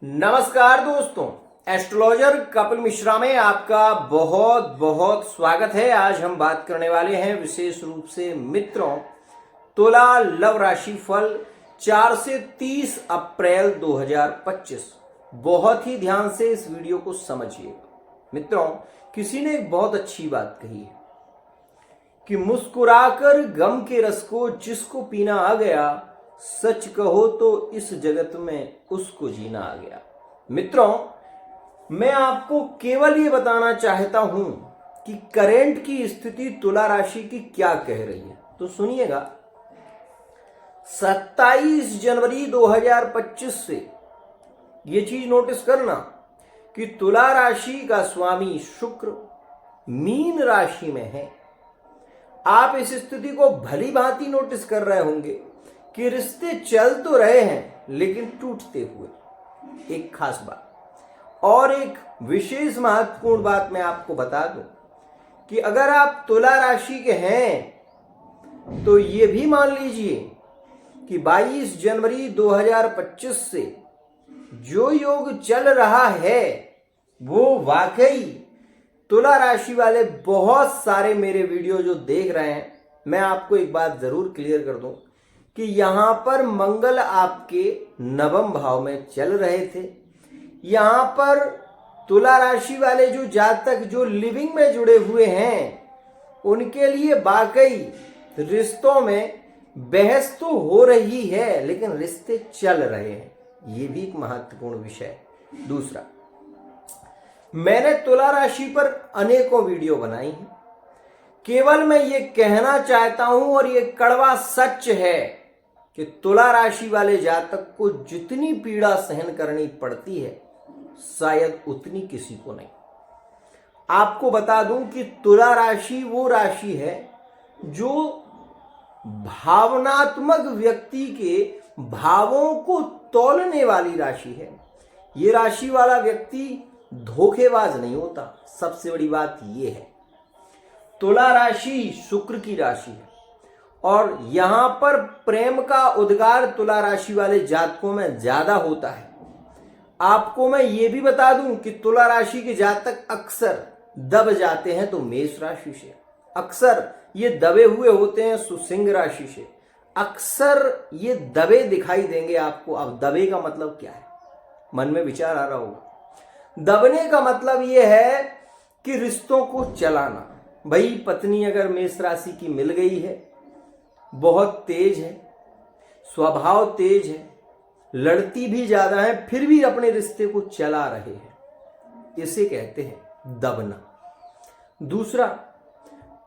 नमस्कार दोस्तों, एस्ट्रोलॉजर कपिल मिश्रा में आपका बहुत बहुत स्वागत है। आज हम बात करने वाले हैं विशेष रूप से मित्रों तुला लव राशि फल 4 से 30 अप्रैल 2025। बहुत ही ध्यान से इस वीडियो को समझिएगा। मित्रों, किसी ने एक बहुत अच्छी बात कही है कि मुस्कुराकर गम के रस को जिसको पीना आ गया, सच कहो तो इस जगत में उसको जीना आ गया। मित्रों, मैं आपको केवल ये बताना चाहता हूं कि करेंट की स्थिति तुला राशि की क्या कह रही है। तो सुनिएगा, 27 जनवरी 2025 से ये चीज नोटिस करना कि तुला राशि का स्वामी शुक्र मीन राशि में है। आप इस स्थिति को भली भांति नोटिस कर रहे होंगे कि रिश्ते चल तो रहे हैं लेकिन टूटते हुए। एक खास बात और एक विशेष महत्वपूर्ण बात मैं आपको बता दूं कि अगर आप तुला राशि के हैं तो ये भी मान लीजिए कि 22 जनवरी 2025 से जो योग चल रहा है वो वाकई तुला राशि वाले बहुत सारे मेरे वीडियो जो देख रहे हैं, मैं आपको एक बात जरूर क्लियर कर दूं कि यहां पर मंगल आपके नवम भाव में चल रहे थे। यहां पर तुला राशि वाले जो जातक जो लिविंग में जुड़े हुए हैं उनके लिए वाकई रिश्तों में बहस तो हो रही है लेकिन रिश्ते चल रहे हैं। ये भी एक महत्वपूर्ण विषय है। दूसरा, मैंने तुला राशि पर अनेकों वीडियो बनाई हैं। केवल मैं ये कहना चाहता हूं और ये कड़वा सच है कि तुला राशि वाले जातक को जितनी पीड़ा सहन करनी पड़ती है शायद उतनी किसी को नहीं। आपको बता दूं कि तुला राशि वो राशि है जो भावनात्मक व्यक्ति के भावों को तौलने वाली राशि है। ये राशि वाला व्यक्ति धोखेबाज नहीं होता। सबसे बड़ी बात यह है, तुला राशि शुक्र की राशि है और यहां पर प्रेम का उद्गार तुला राशि वाले जातकों में ज्यादा होता है। आपको मैं ये भी बता दूं कि तुला राशि के जातक अक्सर दब जाते हैं तो मेष राशि से, अक्सर ये दबे हुए होते हैं सिंह राशि से, अक्सर ये दबे दिखाई देंगे आपको। अब दबे का मतलब क्या है, मन में विचार आ रहा होगा। दबने का मतलब ये है कि रिश्तों को चलाना। भाई, पत्नी अगर मेष राशि की मिल गई है, बहुत तेज है, स्वभाव तेज है, लड़ती भी ज्यादा है, फिर भी अपने रिश्ते को चला रहे हैं, इसे कहते हैं दबना। दूसरा,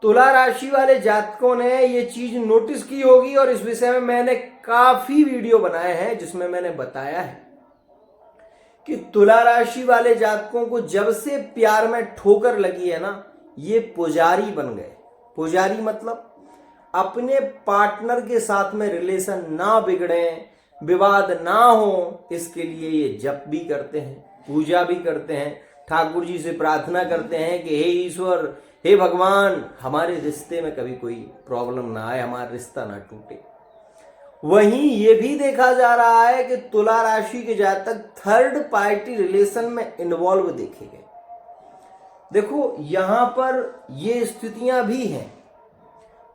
तुला राशि वाले जातकों ने ये चीज नोटिस की होगी और इस विषय में मैंने काफी वीडियो बनाए हैं जिसमें मैंने बताया है कि तुला राशि वाले जातकों को जब से प्यार में ठोकर लगी है ना, ये पुजारी बन गए। पुजारी मतलब अपने पार्टनर के साथ में रिलेशन ना बिगड़े, विवाद ना हो, इसके लिए ये जप भी करते हैं, पूजा भी करते हैं, ठाकुर जी से प्रार्थना करते हैं कि हे ईश्वर, हे भगवान, हमारे रिश्ते में कभी कोई प्रॉब्लम ना आए, हमारा रिश्ता ना टूटे। वहीं ये भी देखा जा रहा है कि तुला राशि के जातक थर्ड पार्टी रिलेशन में इन्वॉल्व देखे गए। देखो, यहां पर ये स्थितियां भी हैं,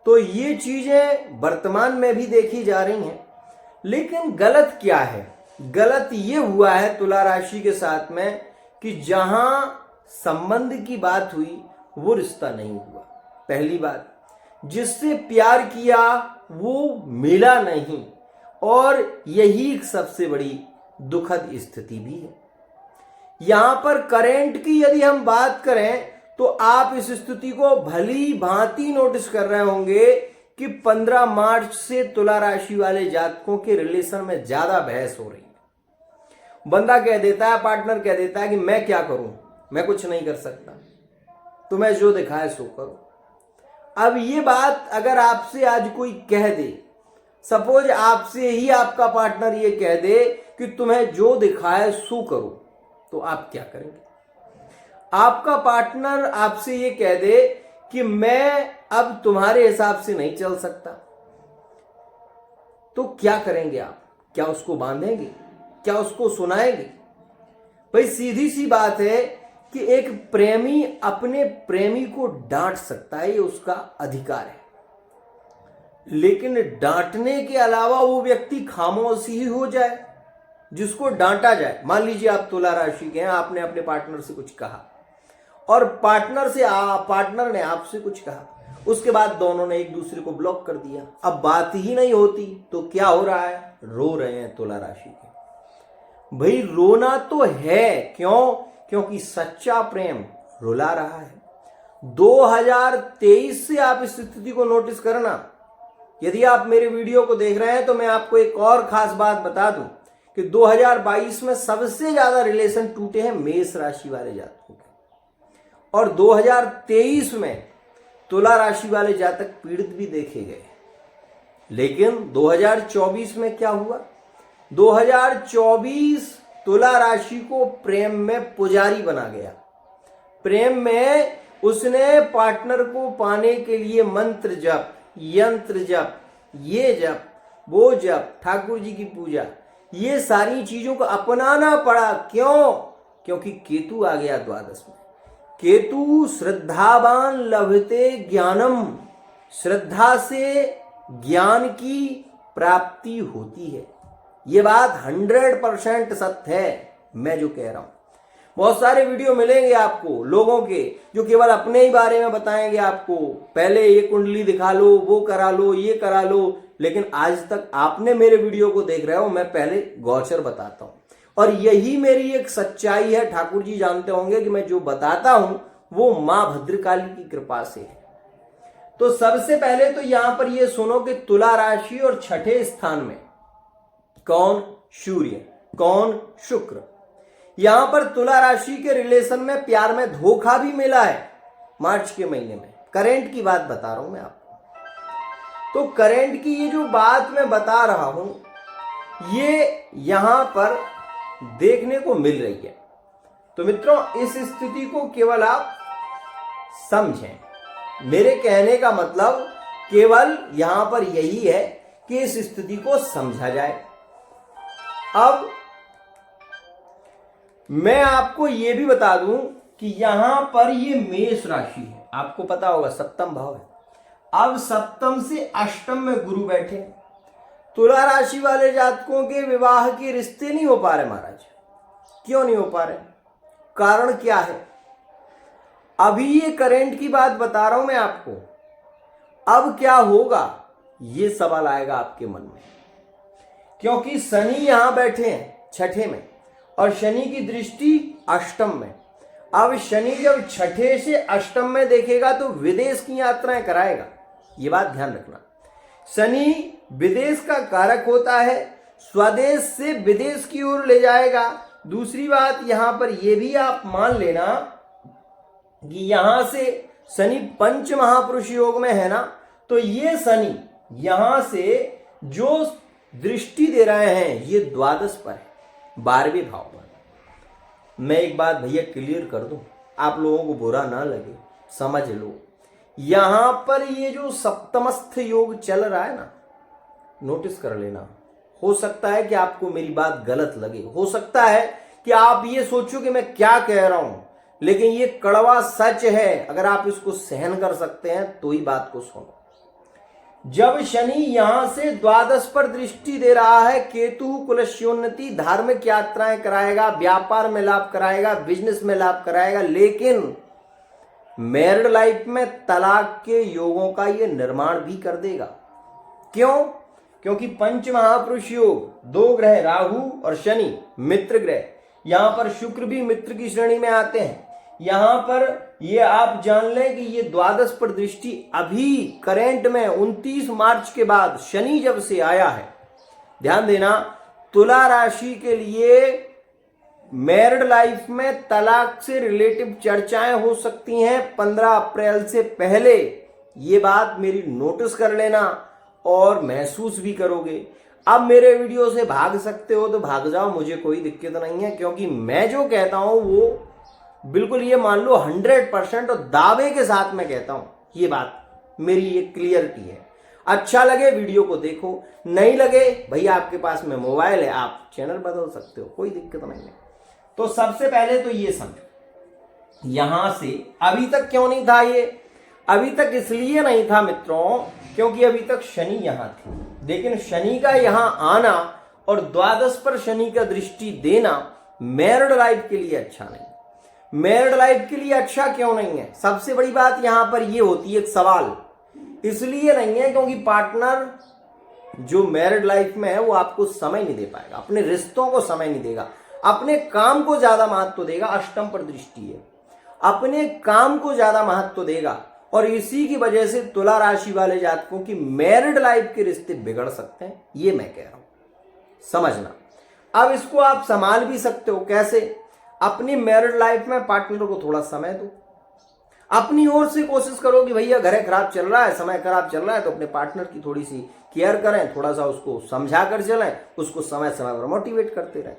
तो ये चीजें वर्तमान में भी देखी जा रही हैं। लेकिन गलत क्या है? गलत ये हुआ है तुला राशि के साथ में कि जहां संबंध की बात हुई वो रिश्ता नहीं हुआ। पहली बात, जिससे प्यार किया वो मिला नहीं, और यही सबसे बड़ी दुखद स्थिति भी है। यहां पर करेंट की यदि हम बात करें तो आप इस स्थिति को भली भांति नोटिस कर रहे होंगे कि 15 मार्च से तुला राशि वाले जातकों के रिलेशन में ज्यादा बहस हो रही है। बंदा कह देता है, पार्टनर कह देता है कि मैं क्या करूं, मैं कुछ नहीं कर सकता, तुम्हें जो दिखाए सो करो। अब ये बात अगर आपसे आज कोई कह दे, सपोज आपसे ही आपका पार्टनर ये कह दे कि तुम्हें जो दिखाए सो करो, तो आप क्या करेंगे? आपका पार्टनर आपसे ये कह दे कि मैं अब तुम्हारे हिसाब से नहीं चल सकता, तो क्या करेंगे आप? क्या उसको बांधेंगे? क्या उसको सुनाएंगे? भाई सीधी सी बात है कि एक प्रेमी अपने प्रेमी को डांट सकता है, ये उसका अधिकार है, लेकिन डांटने के अलावा वो व्यक्ति खामोश ही हो जाए, जिसको डांटा जाए। मान लीजिए आप तुला राशि के हैं, आपने अपने पार्टनर से कुछ कहा और पार्टनर ने आपसे कुछ कहा, उसके बाद दोनों ने एक दूसरे को ब्लॉक कर दिया, अब बात ही नहीं होती, तो क्या हो रहा है? रो रहे हैं तुला राशि के। भाई रोना तो है, क्यों? क्योंकि सच्चा प्रेम रुला रहा है। 2023 से आप इस स्थिति को नोटिस करना। यदि आप मेरे वीडियो को देख रहे हैं तो मैं आपको एक और खास बात बता दूं कि 2022 में सबसे ज्यादा रिलेशन टूटे हैं मेष राशि वाले जातकों के, और 2023 में तुला राशि वाले जातक पीड़ित भी देखे गए। लेकिन 2024 में क्या हुआ? 2024 तुला राशि को प्रेम में पुजारी बना गया। प्रेम में उसने पार्टनर को पाने के लिए मंत्र जप, यंत्र जप, ये जप, वो जप, ठाकुर जी की पूजा, ये सारी चीजों को अपनाना पड़ा। क्यों? क्योंकि केतु आ गया द्वादश में। केतु श्रद्धावान लभते ज्ञानम, श्रद्धा से ज्ञान की प्राप्ति होती है। ये बात 100% सत्य है, मैं जो कह रहा हूं। बहुत सारे वीडियो मिलेंगे आपको लोगों के जो केवल अपने ही बारे में बताएंगे आपको, पहले ये कुंडली दिखा लो, वो करा लो, ये करा लो, लेकिन आज तक आपने मेरे वीडियो को देख रहे हो, मैं पहले गोचर बताता हूं, और यही मेरी एक सच्चाई है। ठाकुर जी जानते होंगे कि मैं जो बताता हूं वो मां भद्रकाली की कृपा से है। तो सबसे पहले तो यहां पर ये सुनो कि तुला राशि और छठे स्थान में कौन? सूर्य। कौन? शुक्र। यहां पर तुला राशि के रिलेशन में प्यार में धोखा भी मिला है मार्च के महीने में। करंट की बात बता रहा हूं मैं आपको। तो करंट की ये जो बात मैं बता रहा हूं, ये यहां पर देखने को मिल रही है। तो मित्रों, इस स्थिति को केवल आप समझें। मेरे कहने का मतलब केवल यहां पर यही है कि इस स्थिति को समझा जाए। अब मैं आपको यह भी बता दूं कि यहां पर ये मेष राशि है, आपको पता होगा सप्तम भाव है। अब सप्तम से अष्टम में गुरु बैठे। तुला राशि वाले जातकों के विवाह के रिश्ते नहीं हो पा रहे महाराज। क्यों नहीं हो पा रहे? कारण क्या है? अभी ये करंट की बात बता रहा हूं मैं आपको। अब क्या होगा ये सवाल आएगा आपके मन में, क्योंकि शनि यहां बैठे हैं छठे में और शनि की दृष्टि अष्टम में। अब शनि जब छठे से अष्टम में देखेगा तो विदेश की यात्राएं कराएगा, ये बात ध्यान रखना। शनि विदेश का कारक होता है, स्वदेश से विदेश की ओर ले जाएगा। दूसरी बात यहां पर यह भी आप मान लेना कि यहां से शनि पंच महापुरुष योग में है ना, तो ये शनि यहां से जो दृष्टि दे रहे हैं ये द्वादश पर है, 12वें भाव पर। मैं एक बात भैया क्लियर कर दूं, आप लोगों को बुरा ना लगे, समझ लो। यहां पर ये जो सप्तमस्थ योग चल रहा है ना, नोटिस कर लेना। हो सकता है कि आपको मेरी बात गलत लगे, हो सकता है कि आप ये सोचो कि मैं क्या कह रहा हूं, लेकिन ये कड़वा सच है। अगर आप इसको सहन कर सकते हैं तो ही बात को सुनो। जब शनि यहां से द्वादश पर दृष्टि दे रहा है, केतु कुलस्योन्नति, धार्मिक यात्राएं कराएगा, व्यापार में लाभ कराएगा, बिजनेस में लाभ कराएगा, लेकिन मैरिड लाइफ में तलाक के योगों का ये निर्माण भी कर देगा। क्यों? क्योंकि पंच महापुरुष योग, 2 ग्रह राहु और शनि मित्र ग्रह, यहां पर शुक्र भी मित्र की श्रेणी में आते हैं। यहां पर ये आप जान लें कि ये द्वादश पर दृष्टि अभी करंट में 29 मार्च के बाद शनि जब से आया है, ध्यान देना, तुला राशि के लिए मैरिड लाइफ में तलाक से रिलेटिव चर्चाएं हो सकती हैं 15 अप्रैल से पहले। ये बात मेरी नोटिस कर लेना और महसूस भी करोगे। अब मेरे वीडियो से भाग सकते हो तो भाग जाओ, मुझे कोई दिक्कत नहीं है, क्योंकि मैं जो कहता हूं वो बिल्कुल ये मान लो 100% और दावे के साथ मैं कहता हूं। ये बात मेरी ये क्लियरिटी है। अच्छा लगे वीडियो को देखो, नहीं लगे भैया आपके पास में मोबाइल है, आप चैनल बदल सकते हो, कोई दिक्कत नहीं है। तो सबसे पहले तो ये समझो, यहां से अभी तक क्यों नहीं था ये? अभी तक इसलिए नहीं था मित्रों क्योंकि अभी तक शनि यहां थी, लेकिन शनि का यहां आना और द्वादश पर शनि का दृष्टि देना मैरिड लाइफ के लिए अच्छा नहीं। मैरिड लाइफ के लिए अच्छा क्यों नहीं है? सबसे बड़ी बात यहां पर यह होती है, एक सवाल इसलिए नहीं है क्योंकि पार्टनर जो मैरिड लाइफ में है वो आपको समय नहीं दे पाएगा, अपने रिश्तों को समय नहीं देगा, अपने काम को ज्यादा महत्व देगा। अष्टम पर दृष्टि है, अपने काम को ज्यादा महत्व देगा और इसी की वजह से तुला राशि वाले जातकों की मैरिड लाइफ के रिश्ते बिगड़ सकते हैं, ये मैं कह रहा हूं, समझना। अब इसको आप संभाल भी सकते हो, कैसे? अपनी मैरिड लाइफ में पार्टनर को थोड़ा समय दो, अपनी ओर से कोशिश करो कि भैया घर खराब चल रहा है, समय खराब चल रहा है, तो अपने पार्टनर की थोड़ी सी केयर करें, थोड़ा सा उसको समझा कर चलें, उसको समय समय पर मोटिवेट करते रहें।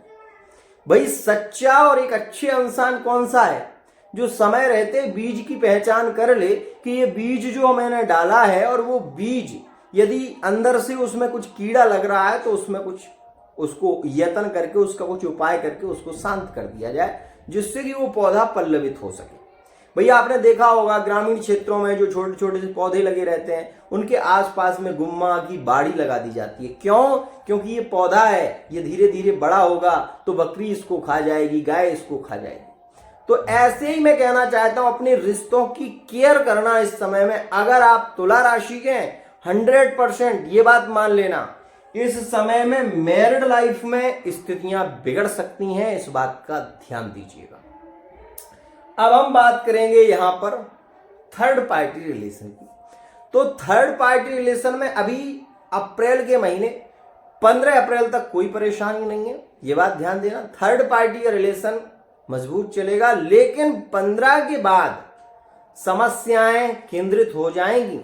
भाई सच्चा और एक अच्छे इंसान कौन सा है? जो समय रहते बीज की पहचान कर ले कि ये बीज जो मैंने डाला है, और वो बीज यदि अंदर से उसमें कुछ कीड़ा लग रहा है तो उसमें कुछ उसको यत्न करके, उसका कुछ उपाय करके उसको शांत कर दिया जाए, जिससे कि वो पौधा पल्लवित हो सके। भैया आपने देखा होगा ग्रामीण क्षेत्रों में जो छोटे छोटे से पौधे लगे रहते हैं, उनके आसपास में गुम्मा की बाड़ी लगा दी जाती है। क्यों? क्योंकि ये पौधा है, ये धीरे धीरे बड़ा होगा तो बकरी इसको खा जाएगी, गाय इसको खा जाएगी। तो ऐसे ही मैं कहना चाहता हूं, अपने रिश्तों की केयर करना इस समय में। अगर आप तुला राशि के 100% ये बात मान लेना, इस समय में मैरिड लाइफ में स्थितियां बिगड़ सकती हैं, इस बात का ध्यान दीजिएगा। अब हम बात करेंगे यहां पर थर्ड पार्टी रिलेशन की। तो थर्ड पार्टी रिलेशन में अभी अप्रैल के महीने 15 अप्रैल तक कोई परेशानी नहीं है, ये बात ध्यान देना। थर्ड पार्टी का रिलेशन मजबूत चलेगा, लेकिन 15 के बाद समस्याएं केंद्रित हो जाएंगी।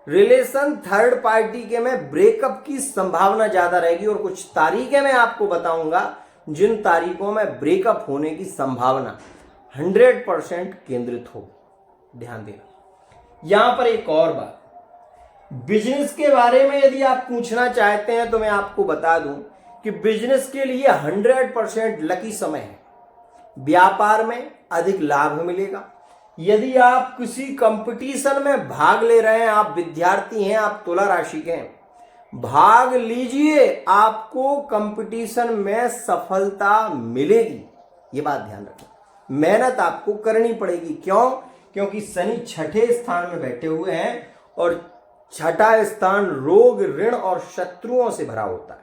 रिलेशन थर्ड पार्टी के में ब्रेकअप की संभावना ज्यादा रहेगी, और कुछ तारीखें मैं आपको बताऊंगा जिन तारीखों में ब्रेकअप होने की संभावना 100% केंद्रित हो, ध्यान देना। यहां पर एक और बात, बिजनेस के बारे में यदि आप पूछना चाहते हैं तो मैं आपको बता दूं कि बिजनेस के लिए 100% लकी समय है। व्यापार में अधिक लाभ मिलेगा। यदि आप किसी कंपटीशन में भाग ले रहे हैं, आप विद्यार्थी हैं, आप तुला राशि के हैं, भाग लीजिए, आपको कंपटीशन में सफलता मिलेगी, ये बात ध्यान रखना। मेहनत आपको करनी पड़ेगी। क्यों? क्योंकि शनि छठे स्थान में बैठे हुए हैं, और छठा स्थान रोग, ऋण और शत्रुओं से भरा होता है।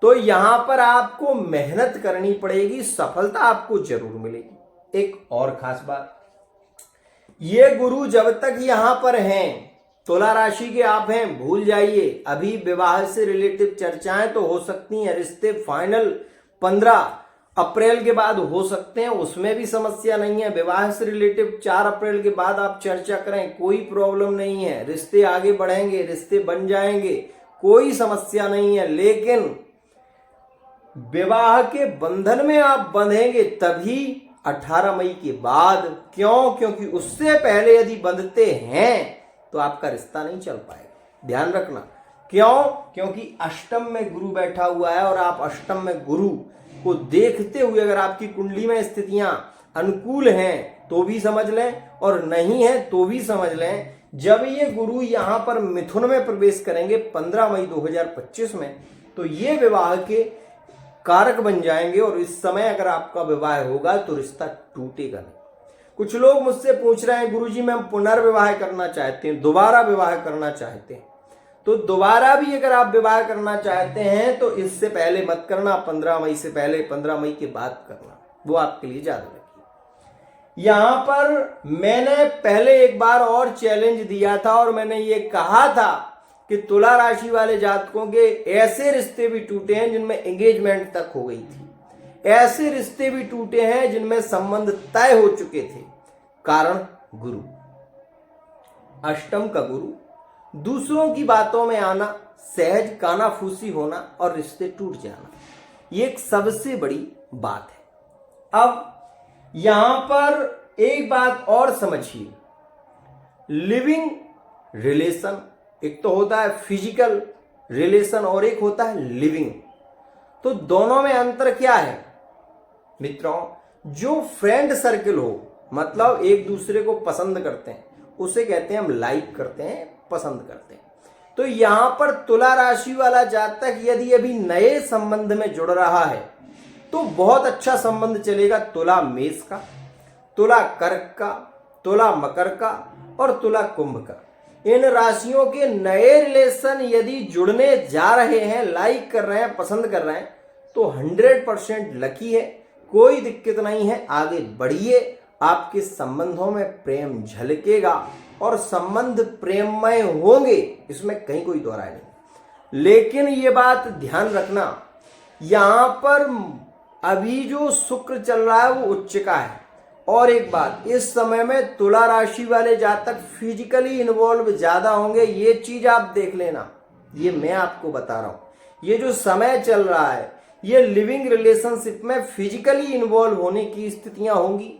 तो यहां पर आपको मेहनत करनी पड़ेगी, सफलता आपको जरूर मिलेगी। एक और खास बात, ये गुरु जब तक यहां पर हैं, तुला राशि के आप हैं, भूल जाइए। अभी विवाह से रिलेटिव चर्चाएं तो हो सकती हैं, रिश्ते फाइनल 15 अप्रैल के बाद हो सकते हैं, उसमें भी समस्या नहीं है। विवाह से रिलेटिव 4 अप्रैल के बाद आप चर्चा करें, कोई प्रॉब्लम नहीं है, रिश्ते आगे बढ़ेंगे, रिश्ते बन जाएंगे, कोई समस्या नहीं है। लेकिन विवाह के बंधन में आप बंधेंगे तभी 18 मई के बाद। क्यों? क्योंकि उससे पहले यदि बंधते हैं तो आपका रिश्ता नहीं चल पाएगा, ध्यान रखना। क्यों? क्योंकि अष्टम में गुरु बैठा हुआ है, और आप अष्टम में गुरु को देखते हुए अगर आपकी कुंडली में स्थितियां अनुकूल हैं तो भी समझ लें, और नहीं है तो भी समझ लें। जब ये गुरु यहां पर मिथुन में प्रवेश करेंगे 15 मई 2025 में, तो ये विवाह के कारक बन जाएंगे, और इस समय अगर आपका विवाह होगा तो रिश्ता टूटेगा नहीं। कुछ लोग मुझसे पूछ रहे हैं, गुरुजी मैं पुनर्विवाह करना चाहते हैं, दोबारा विवाह करना चाहते हैं। तो दोबारा भी अगर आप विवाह करना चाहते हैं तो इससे पहले मत करना, 15 मई से पहले, 15 मई के बाद करना, वो आपके लिए ज्यादा लगी। यहां पर मैंने पहले एक बार और चैलेंज दिया था, और मैंने ये कहा था कि तुला राशि वाले जातकों के ऐसे रिश्ते भी टूटे हैं जिनमें एंगेजमेंट तक हो गई थी, ऐसे रिश्ते भी टूटे हैं जिनमें संबंध तय हो चुके थे। कारण गुरु, अष्टम का गुरु, दूसरों की बातों में आना, सहज कानाफूसी होना और रिश्ते टूट जाना, ये एक सबसे बड़ी बात है। अब यहां पर एक बात और समझिए, लिविंग रिलेशन, एक तो होता है फिजिकल रिलेशन और एक होता है लिविंग। तो दोनों में अंतर क्या है? मित्रों, जो फ्रेंड सर्कल हो, मतलब एक दूसरे को पसंद करते हैं, उसे कहते हैं हम लाइक करते हैं, पसंद करते हैं। तो यहां पर तुला राशि वाला जातक यदि अभी नए संबंध में जुड़ रहा है तो बहुत अच्छा संबंध चलेगा तुला मेष का, तुला कर्क का, तुला मकर का और तुला कुंभ का। इन राशियों के नए रिलेशन यदि जुड़ने जा रहे हैं, लाइक कर रहे हैं, पसंद कर रहे हैं, तो 100% लकी है, कोई दिक्कत नहीं है, आगे बढ़िए। आपके संबंधों में प्रेम झलकेगा और संबंध प्रेममय होंगे, इसमें कहीं कोई दो राय नहीं। लेकिन ये बात ध्यान रखना, यहां पर अभी जो शुक्र चल रहा है वो उच्च का है। और एक बात, इस समय में तुला राशि वाले जातक फिजिकली इन्वॉल्व ज्यादा होंगे, ये चीज आप देख लेना, ये मैं आपको बता रहा हूं। ये जो समय चल रहा है ये लिविंग रिलेशनशिप में फिजिकली इन्वॉल्व होने की स्थितियां होंगी।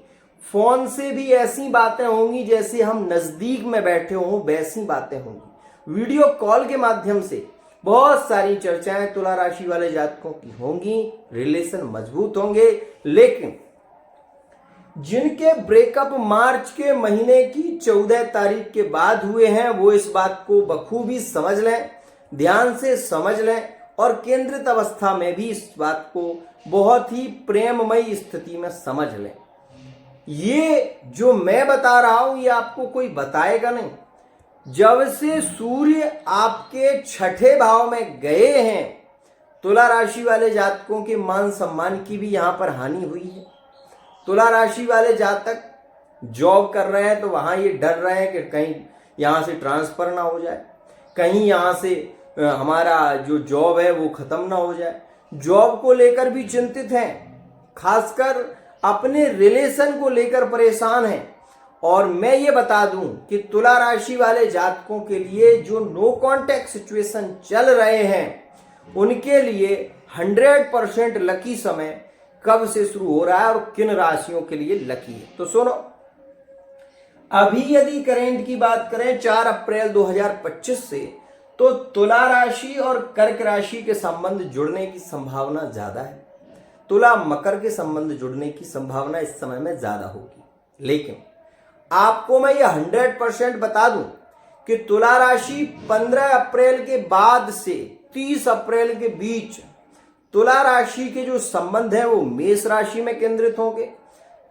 फोन से भी ऐसी बातें होंगी जैसे हम नजदीक में बैठे हों, वैसी बातें होंगी। वीडियो कॉल के माध्यम से बहुत सारी चर्चाएं तुला राशि वाले जातकों की होंगी, रिलेशन मजबूत होंगे। लेकिन जिनके ब्रेकअप मार्च के महीने की 14 तारीख के बाद हुए हैं वो इस बात को बखूबी समझ लें, ध्यान से समझ लें और केंद्रित अवस्था में भी इस बात को बहुत ही प्रेममयी स्थिति में समझ लें। ये जो मैं बता रहा हूं ये आपको कोई बताएगा नहीं। जब से सूर्य आपके छठे भाव में गए हैं, तुला राशि वाले जातकों के मान सम्मान की भी यहां पर हानि हुई है। तुला राशि वाले जातक जॉब कर रहे हैं तो वहां ये डर रहे हैं कि कहीं यहां से ट्रांसफर ना हो जाए, कहीं यहां से हमारा जो जॉब है वो खत्म ना हो जाए। जॉब को लेकर भी चिंतित हैं, खासकर अपने रिलेशन को लेकर परेशान हैं। और मैं ये बता दूं कि तुला राशि वाले जातकों के लिए जो नो कांटेक्ट सिचुएशन चल रहे हैं उनके लिए 100% लकी समय कब से शुरू हो रहा है और किन राशियों के लिए लकी है। तो सुनो, अभी यदि करेंट की बात करें 4 अप्रैल 2025 से, तो तुला राशि और कर्क राशि के संबंध जुड़ने की संभावना ज्यादा है। तुला मकर के संबंध जुड़ने की संभावना इस समय में ज्यादा होगी। लेकिन आपको मैं ये 100% बता दूं कि तुला राशि 15 अप्रैल के बाद से 30 अप्रैल के बीच तुला राशि के जो संबंध है वो मेष राशि में केंद्रित होंगे।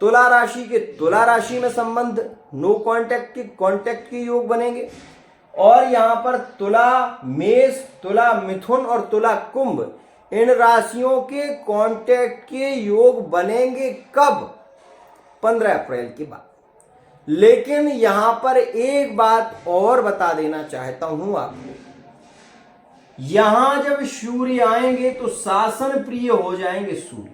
तुला राशि के तुला राशि में संबंध नो कांटेक्ट के योग बनेंगे। और यहां पर तुला मेष, तुला मिथुन और तुला कुंभ, इन राशियों के कांटेक्ट के योग बनेंगे कब? 15 अप्रैल के बाद। लेकिन यहां पर एक बात और बता देना चाहता हूं आपको, यहां जब सूर्य आएंगे तो शासन प्रिय हो जाएंगे सूर्य।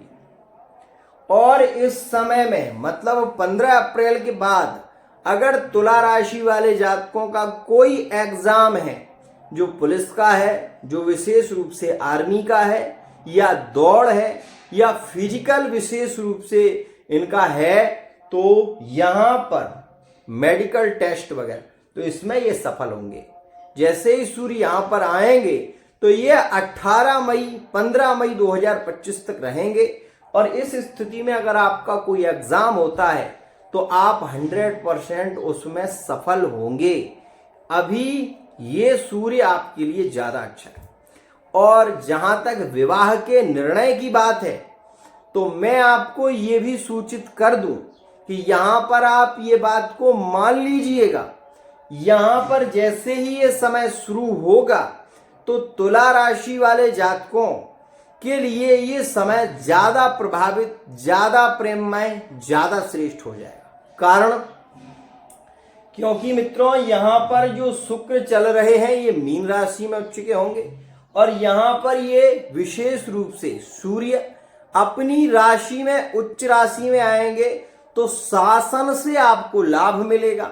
और इस समय में मतलब 15 अप्रैल के बाद अगर तुला राशि वाले जातकों का कोई एग्जाम है, जो पुलिस का है, जो विशेष रूप से आर्मी का है, या दौड़ है, या फिजिकल विशेष रूप से इनका है, तो यहां पर मेडिकल टेस्ट वगैरह, तो इसमें ये सफल होंगे। जैसे ही सूर्य यहां पर आएंगे तो ये 18 मई 15 मई 2025 तक रहेंगे। और इस स्थिति में अगर आपका कोई एग्जाम होता है तो आप 100% उसमें सफल होंगे। अभी ये सूर्य आपके लिए ज्यादा अच्छा है। और जहां तक विवाह के निर्णय की बात है तो मैं आपको ये भी सूचित कर दूं कि यहां पर आप ये बात को मान लीजिएगा, यहां पर जैसे ही ये समय शुरू होगा तो तुला राशि वाले जातकों के लिए ये समय ज्यादा प्रभावित, ज्यादा प्रेममय, ज्यादा श्रेष्ठ हो जाएगा। कारण क्योंकि मित्रों यहां पर जो शुक्र चल रहे हैं ये मीन राशि में उच्च के होंगे और यहां पर ये विशेष रूप से सूर्य अपनी राशि में उच्च राशि में आएंगे तो शासन से आपको लाभ मिलेगा,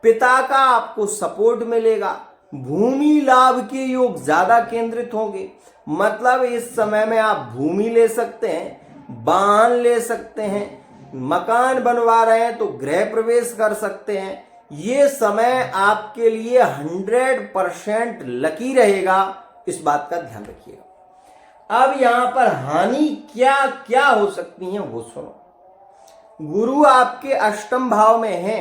पिता का आपको सपोर्ट मिलेगा, भूमि लाभ के योग ज्यादा केंद्रित होंगे। मतलब इस समय में आप भूमि ले सकते हैं, वाहन ले सकते हैं, मकान बनवा रहे हैं तो गृह प्रवेश कर सकते हैं। ये समय आपके लिए 100% लकी रहेगा, इस बात का ध्यान रखिएगा। अब यहां पर हानि क्या क्या हो सकती है वो सुनो। गुरु आपके अष्टम भाव में है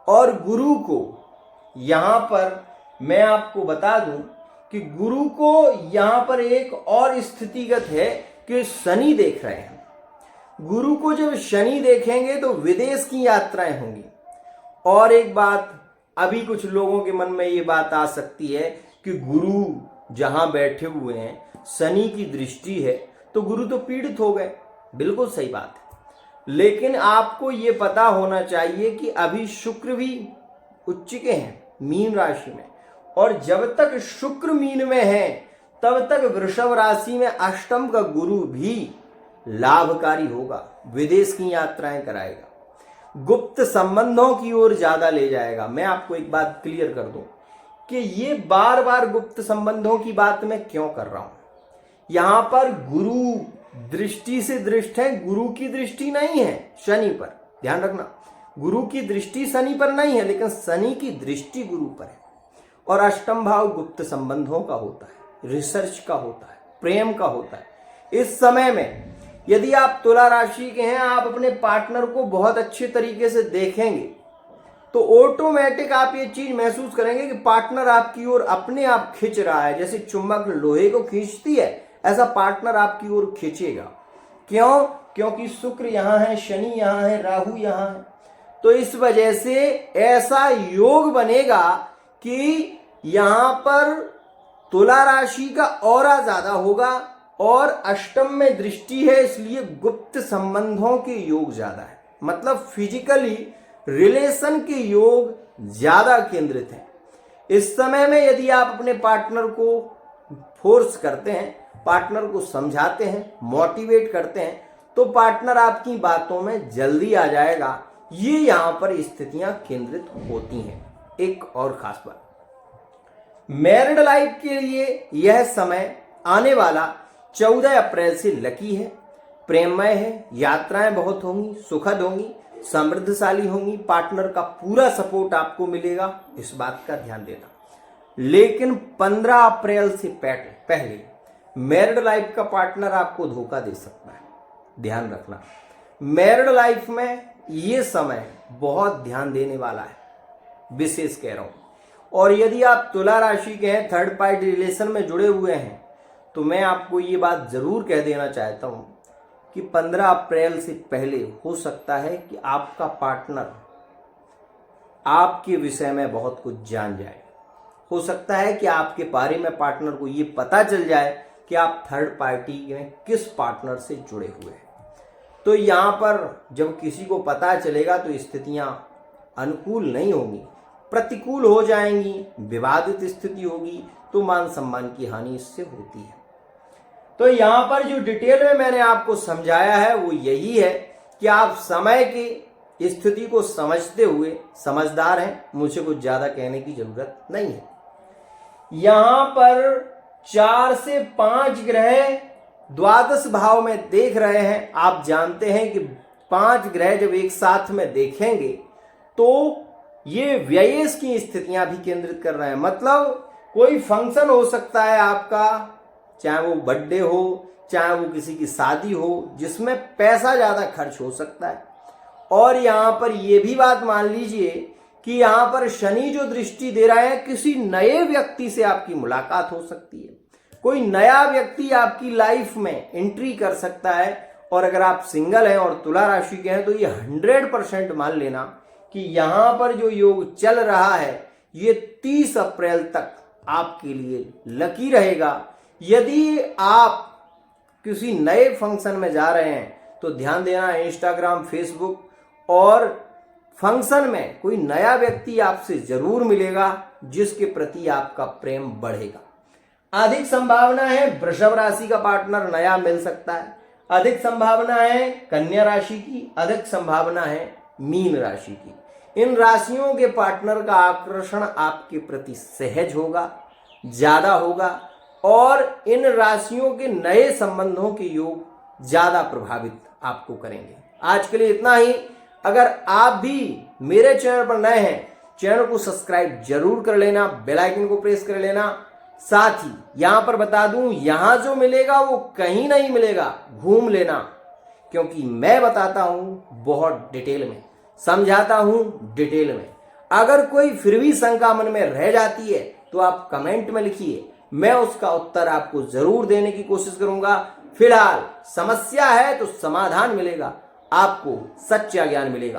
और गुरु को यहां पर मैं आपको बता दूं कि गुरु को यहां पर एक और स्थितिगत है कि शनि देख रहे हैं। गुरु को जब शनि देखेंगे तो विदेश की यात्राएं होंगी। और एक बात, अभी कुछ लोगों के मन में ये बात आ सकती है कि गुरु जहां बैठे हुए हैं शनि की दृष्टि है तो गुरु तो पीड़ित हो गए। बिल्कुल सही बात है, लेकिन आपको ये पता होना चाहिए कि अभी शुक्र भी उच्च के हैं मीन राशि में, और जब तक शुक्र मीन में है तब तक वृषभ राशि में अष्टम का गुरु भी लाभकारी होगा, विदेश की यात्राएं कराएगा, गुप्त संबंधों की ओर ज्यादा ले जाएगा। मैं आपको एक बात क्लियर कर दूं कि ये बार बार गुप्त संबंधों की बात मैं क्यों कर रहा हूं। यहां पर गुरु दृष्टि से दृष्ट है, गुरु की दृष्टि नहीं है शनि पर, ध्यान रखना। गुरु की दृष्टि शनि पर नहीं है, लेकिन शनि की दृष्टि गुरु पर है। और अष्टम भाव गुप्त संबंधों का होता है, रिसर्च का होता है, प्रेम का होता है। इस समय में यदि आप तुला राशि के हैं, आप अपने पार्टनर को बहुत अच्छे तरीके से देखेंगे तो ऑटोमेटिक आप ये चीज महसूस करेंगे कि पार्टनर आपकी ओर अपने आप खींच रहा है। जैसे चुंबक लोहे को खींचती है, ऐसा पार्टनर आपकी ओर खींचेगा। क्यों? क्योंकि शुक्र यहां है, शनि यहां है, राहु यहां है। तो इस वजह से ऐसा योग बनेगा कि यहां पर तुला राशि का ऑरा ज्यादा होगा और अष्टम में दृष्टि है, इसलिए गुप्त संबंधों के योग ज्यादा है। मतलब फिजिकली रिलेशन के योग ज्यादा केंद्रित है। इस समय में यदि आप अपने पार्टनर को फोर्स करते हैं, पार्टनर को समझाते हैं, मोटिवेट करते हैं, तो पार्टनर आपकी बातों में जल्दी आ जाएगा। ये यहां पर स्थितियां केंद्रित होती हैं। एक और खास बात, मैरिड लाइफ के लिए यह समय आने वाला 14 अप्रैल से लकी है, प्रेममय है, यात्राएं बहुत होंगी, सुखद होंगी, समृद्धशाली होंगी, पार्टनर का पूरा सपोर्ट आपको मिलेगा, इस बात का ध्यान देना। लेकिन 15 अप्रैल से पहले मैरिड लाइफ का पार्टनर आपको धोखा दे सकता है, ध्यान रखना। मैरिड लाइफ में ये समय बहुत ध्यान देने वाला है, विशेष कह रहा हूं। और यदि आप तुला राशि के हैं, थर्ड पार्टी रिलेशन में जुड़े हुए हैं, तो मैं आपको ये बात जरूर कह देना चाहता हूं कि 15 अप्रैल से पहले हो सकता है कि आपका पार्टनर आपके विषय में बहुत कुछ जान जाए। हो सकता है कि आपके बारे में पार्टनर को ये पता चल जाए कि आप थर्ड पार्टी में किस पार्टनर से जुड़े हुए हैं। तो यहां पर जब किसी को पता चलेगा तो स्थितियां अनुकूल नहीं होंगी, प्रतिकूल हो जाएंगी, विवादित स्थिति होगी, तो मान सम्मान की हानि इससे होती है। तो यहां पर जो डिटेल में मैंने आपको समझाया है वो यही है कि आप समय की स्थिति को समझते हुए समझदार हैं, मुझे कुछ ज्यादा कहने की जरूरत नहीं है। यहां पर 4 से 5 ग्रह द्वादश भाव में देख रहे हैं। आप जानते हैं कि 5 ग्रह जब एक साथ में देखेंगे तो ये व्ययेश की स्थितियां भी केंद्रित कर रहे हैं। मतलब कोई फंक्शन हो सकता है आपका, चाहे वो बर्थडे हो, चाहे वो किसी की शादी हो, जिसमें पैसा ज्यादा खर्च हो सकता है। और यहां पर यह भी बात मान लीजिए कि यहां पर शनि जो दृष्टि दे रहा है, किसी नए व्यक्ति से आपकी मुलाकात हो सकती है, कोई नया व्यक्ति आपकी लाइफ में एंट्री कर सकता है। और अगर आप सिंगल हैं और तुला राशि के हैं तो ये 100% मान लेना कि यहां पर जो योग चल रहा है ये 30 अप्रैल तक आपके लिए लकी रहेगा। यदि आप किसी नए फंक्शन में जा रहे हैं तो ध्यान देना, इंस्टाग्राम, फेसबुक और फंक्शन में कोई नया व्यक्ति आपसे जरूर मिलेगा जिसके प्रति आपका प्रेम बढ़ेगा। अधिक संभावना है वृषभ राशि का पार्टनर नया मिल सकता है, अधिक संभावना है कन्या राशि की, अधिक संभावना है मीन राशि की। इन राशियों के पार्टनर का आकर्षण आपके प्रति सहज होगा, ज्यादा होगा और इन राशियों के नए संबंधों के योग ज्यादा प्रभावित आपको करेंगे। आज के लिए इतना ही। अगर आप भी मेरे चैनल पर नए हैं, चैनल को सब्सक्राइब जरूर कर लेना, बेल आइकन को प्रेस कर लेना साथ ही यहां पर बता दूं, यहां जो मिलेगा वो कहीं नहीं मिलेगा, घूम लेना, क्योंकि मैं बताता हूं बहुत डिटेल में, समझाता हूं डिटेल में। अगर कोई फिर भी शंका मन में रह जाती है तो आप कमेंट में लिखिए, मैं उसका उत्तर आपको जरूर देने की कोशिश करूंगा। फिलहाल समस्या है तो समाधान मिलेगा, आपको सच्चा ज्ञान मिलेगा।